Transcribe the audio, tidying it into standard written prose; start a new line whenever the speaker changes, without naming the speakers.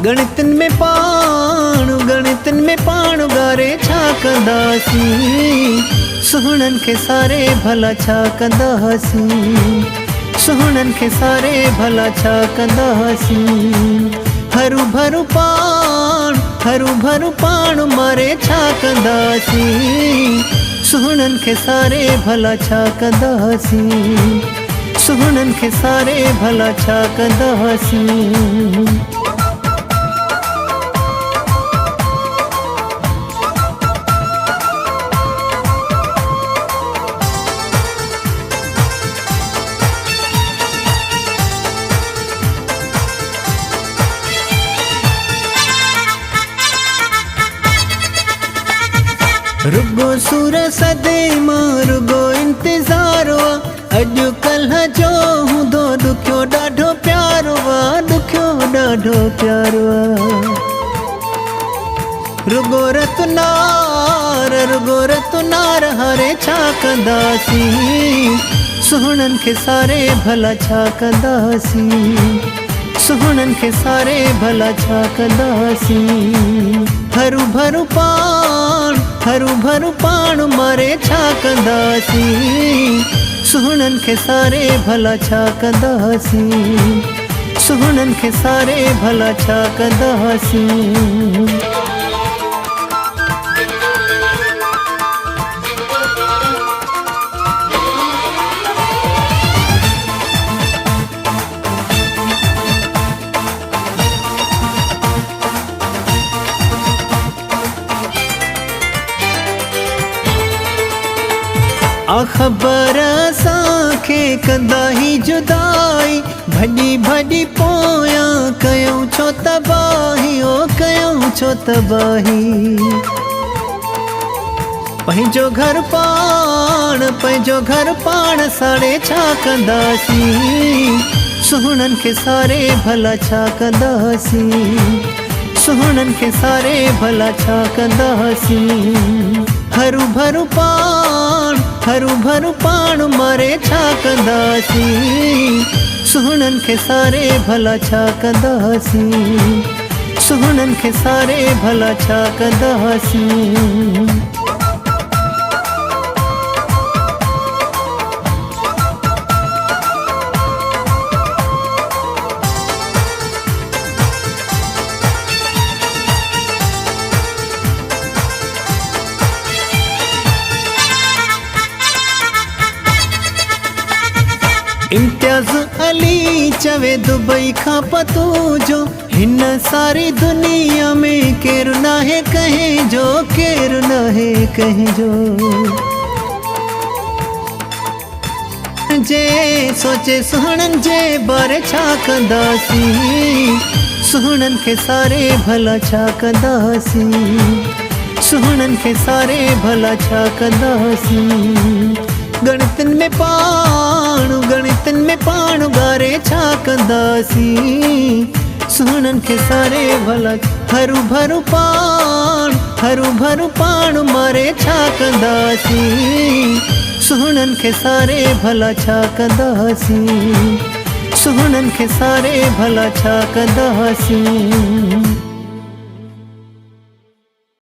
गणितन में पाणु गारे छा कंदासी, सुहणन के सारे भला छा कंदासी, सुहणन के सारे भला छा कंदासी। हरू भरू पाण मारे छा कंदासी, सुहणन के सारे भला छा कंदासी, सुहणन के सारे भला छा कंदासी। रुगो सूर सदे मां रुगो इंतजार वा, अॼु कल्ह जो हूंदो ॾुखियो ॾाढो प्यारो वा, ॾुखियो ॾाढो प्यारो वा। रुगो रतुनार हारे छा कंदासी, सुहणन के सारे भला छा कंदासी, सुहणन के सारे भला छा कंदासी। हरू भरू पाण मारे छा कंदासी, सुहणन के सारे भला छा कंदासी, सुहणन के सारे भला छा कंदासी। ख़बर असांखे कंदा ही जुदाई, भॼी पोयां कयूं छो तबाही, ओ कयूं छो तबाही। पंहिंजो घर पाण साड़े छा कंदासी, सुहणन के सारे भला छा कंदासी, सुहणन के सारे भला छा कंदासी। हरू भरू पाण मारे छा कंदासी, सुहणन के सारे भला छा कंदासी, सुहणन के सारे भला छा कंदासी। इम्तियाज़ अली चवे दुबई खां पतो जो, हिन सारी दुनिया में केरु नाहे कहीं जो, केरु नाहे कहीं जो। जे सोचे सुहणन जे बारे छा कंदासी, सुहणन के सारे भला छा कंदासी, सुहणन के सारे भला छा कंदासी। गणितन में पाणु गारे छा कंदासी, सुहणन के सारे भला। हरू भरू पाण मारे छा कंदासी, सुहणन के सारे भला छा कंदासी, सुहणन के सारे भला छा कंदासी।